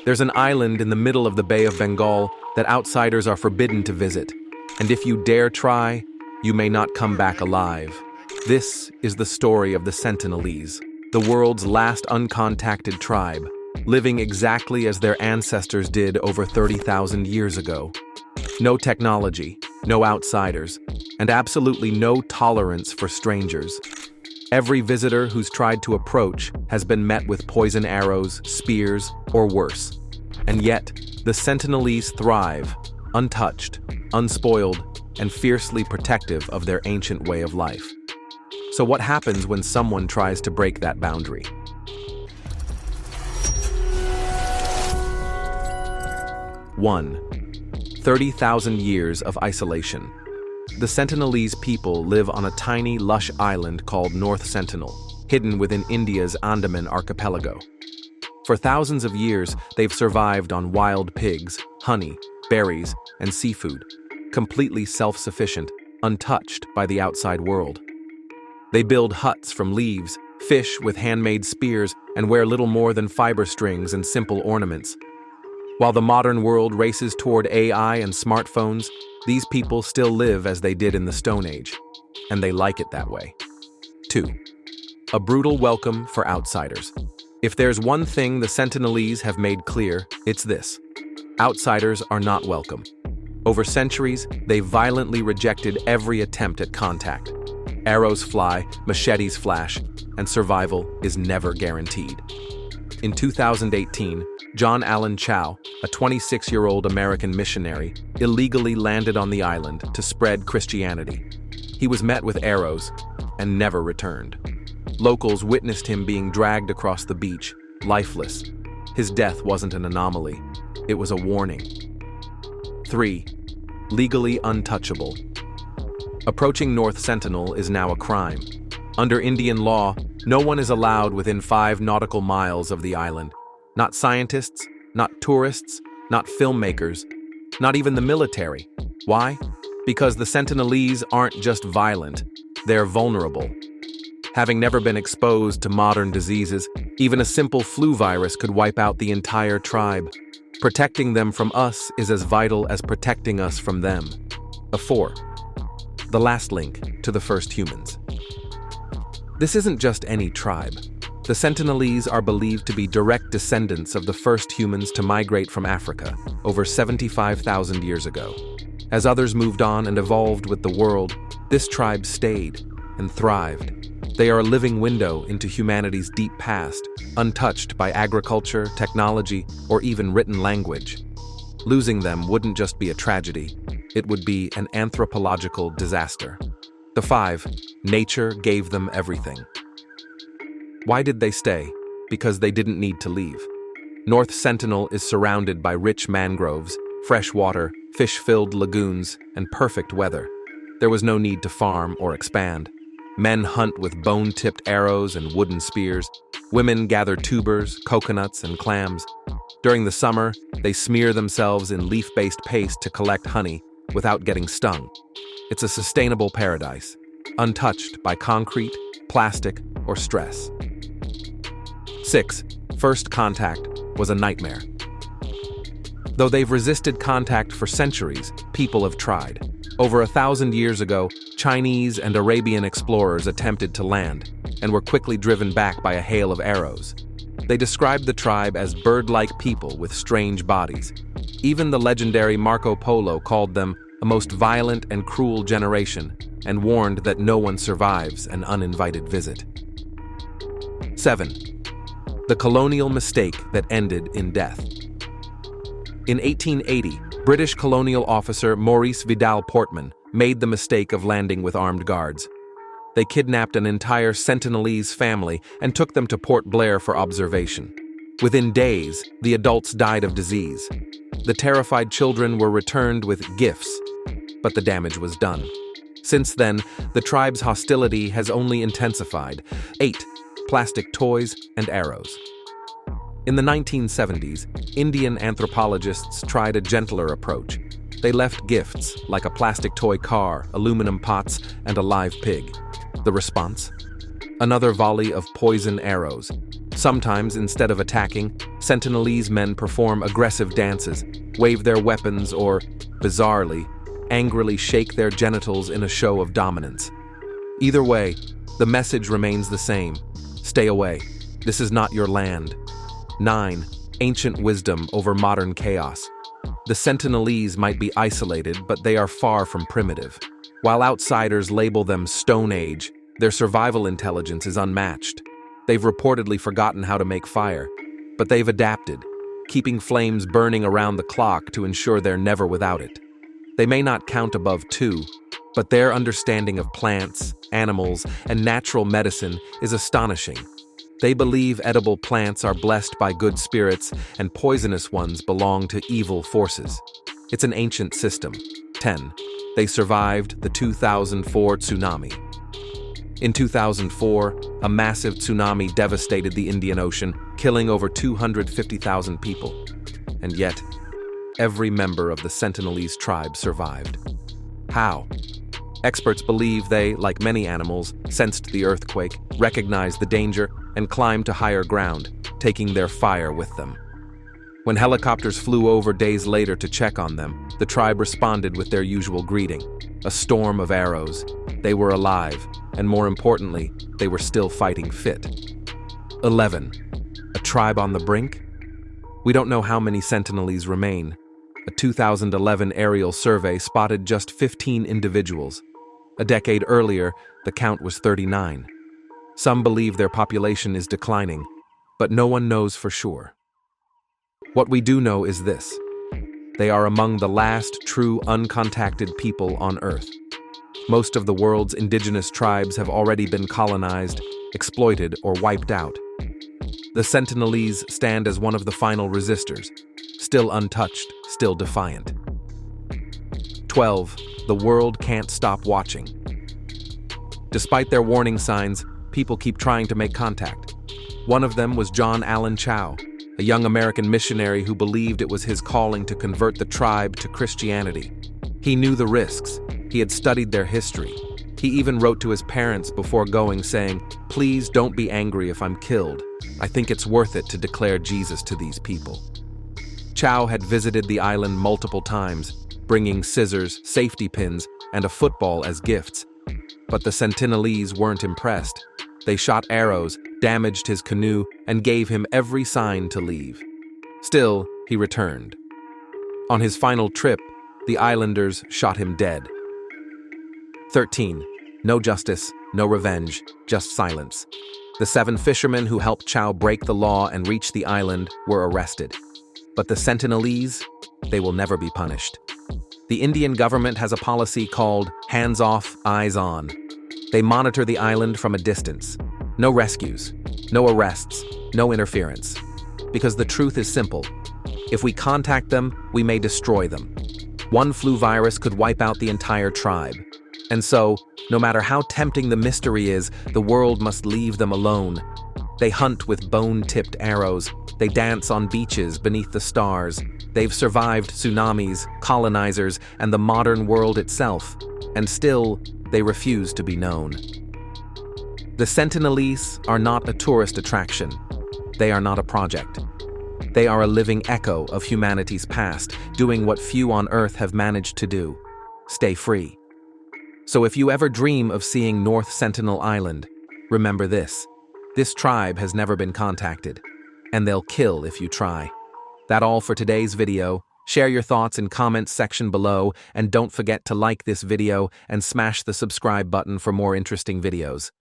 There's an island in the middle of the Bay of Bengal that outsiders are forbidden to visit, and if you dare try, you may not come back alive. This is the story of the Sentinelese, the world's last uncontacted tribe, living exactly as their ancestors did over 30,000 years ago. No technology, no outsiders, and absolutely no tolerance for strangers. Every visitor who's tried to approach has been met with poison arrows, spears, or worse. And yet, the Sentinelese thrive, untouched, unspoiled, and fiercely protective of their ancient way of life. So what happens when someone tries to break that boundary? 1. 30,000 years of isolation. The Sentinelese people live on a tiny, lush island called North Sentinel, hidden within India's Andaman archipelago. For thousands of years, they've survived on wild pigs, honey, berries, and seafood, completely self-sufficient, untouched by the outside world. They build huts from leaves, fish with handmade spears, and wear little more than fiber strings and simple ornaments. While the modern world races toward AI and smartphones, these people still live as they did in the Stone Age, and they like it that way. 2. A brutal welcome for outsiders. If there's one thing the Sentinelese have made clear, it's this: outsiders are not welcome. Over centuries, they violently rejected every attempt at contact. Arrows fly, machetes flash, and survival is never guaranteed. In 2018, John Allen Chow, a 26-year-old American missionary, illegally landed on the island to spread Christianity. He was met with arrows and never returned. Locals witnessed him being dragged across the beach, lifeless. His death wasn't an anomaly, it was a warning. 3. Legally untouchable. Approaching North Sentinel is now a crime. Under Indian law, no one is allowed within 5 nautical miles of the island. Not scientists, not tourists, not filmmakers, not even the military. Why? Because the Sentinelese aren't just violent, they're vulnerable. Having never been exposed to modern diseases, even a simple flu virus could wipe out the entire tribe. Protecting them from us is as vital as protecting us from them. 4. The last link to the first humans. This isn't just any tribe. The Sentinelese are believed to be direct descendants of the first humans to migrate from Africa over 75,000 years ago. As others moved on and evolved with the world, this tribe stayed and thrived. They are a living window into humanity's deep past, untouched by agriculture, technology, or even written language. Losing them wouldn't just be a tragedy, it would be an anthropological disaster. 5. Nature gave them everything. Why did they stay? Because they didn't need to leave. North Sentinel is surrounded by rich mangroves, fresh water, fish-filled lagoons, and perfect weather. There was no need to farm or expand. Men hunt with bone-tipped arrows and wooden spears. Women gather tubers, coconuts, and clams. During the summer, they smear themselves in leaf-based paste to collect honey without getting stung. It's a sustainable paradise, untouched by concrete, plastic, or stress. 6. First contact was a nightmare. Though they've resisted contact for centuries, people have tried. Over 1,000 years ago, Chinese and Arabian explorers attempted to land and were quickly driven back by a hail of arrows. They described the tribe as bird-like people with strange bodies. Even the legendary Marco Polo called them a most violent and cruel generation and warned that no one survives an uninvited visit. 7. The colonial mistake that ended in death. In 1880, British colonial officer Maurice Vidal Portman made the mistake of landing with armed guards. They kidnapped an entire Sentinelese family and took them to Port Blair for observation. Within days, the adults died of disease. The terrified children were returned with gifts, but the damage was done. Since then, the tribe's hostility has only intensified. 8. Plastic toys and arrows. In the 1970s, Indian anthropologists tried a gentler approach. They left gifts like a plastic toy car, aluminum pots, and a live pig. The response? Another volley of poison arrows. Sometimes, instead of attacking, Sentinelese men perform aggressive dances, wave their weapons, or, bizarrely, angrily shake their genitals in a show of dominance. Either way, the message remains the same. Stay away. This is not your land. 9. Ancient wisdom over modern chaos. The Sentinelese might be isolated, but they are far from primitive. While outsiders label them Stone Age, their survival intelligence is unmatched. They've reportedly forgotten how to make fire, but they've adapted, keeping flames burning around the clock to ensure they're never without it. They may not count above 2, but their understanding of plants, animals, and natural medicine is astonishing. They believe edible plants are blessed by good spirits and poisonous ones belong to evil forces. It's an ancient system. 10. They survived the 2004 tsunami. In 2004, a massive tsunami devastated the Indian Ocean, killing over 250,000 people. And yet, every member of the Sentinelese tribe survived. How? Experts believe they, like many animals, sensed the earthquake, recognized the danger, and climbed to higher ground, taking their fire with them. When helicopters flew over days later to check on them, the tribe responded with their usual greeting, a storm of arrows. They were alive, and more importantly, they were still fighting fit. 11. A tribe on the brink? We don't know how many Sentinelese remain. A 2011 aerial survey spotted just 15 individuals. A decade earlier, the count was 39. Some believe their population is declining, but no one knows for sure. What we do know is this: they are among the last true uncontacted people on Earth. Most of the world's indigenous tribes have already been colonized, exploited, or wiped out. The Sentinelese stand as one of the final resistors, still untouched, still defiant. 12. The world can't stop watching. Despite their warning signs, people keep trying to make contact. One of them was John Allen Chau, a young American missionary who believed it was his calling to convert the tribe to Christianity. He knew the risks. He had studied their history. He even wrote to his parents before going, saying, "Please don't be angry if I'm killed. I think it's worth it to declare Jesus to these people." Chau had visited the island multiple times, bringing scissors, safety pins, and a football as gifts. But the Sentinelese weren't impressed. They shot arrows, damaged his canoe, and gave him every sign to leave. Still, he returned. On his final trip, the islanders shot him dead. 13. No justice, no revenge, just silence. The 7 fishermen who helped Chau break the law and reach the island were arrested. But the Sentinelese, they will never be punished. The Indian government has a policy called hands off, eyes on. They monitor the island from a distance. No rescues, no arrests, no interference. Because the truth is simple. If we contact them, we may destroy them. One flu virus could wipe out the entire tribe. And so, no matter how tempting the mystery is, the world must leave them alone. They hunt with bone-tipped arrows. They dance on beaches beneath the stars. They've survived tsunamis, colonizers, and the modern world itself. And still, they refuse to be known. The Sentinelese are not a tourist attraction. They are not a project. They are a living echo of humanity's past, doing what few on Earth have managed to do: stay free. So if you ever dream of seeing North Sentinel Island, remember this: this tribe has never been contacted, and they'll kill if you try. That's all for today's video. Share your thoughts in comments section below, and don't forget to like this video and smash the subscribe button for more interesting videos.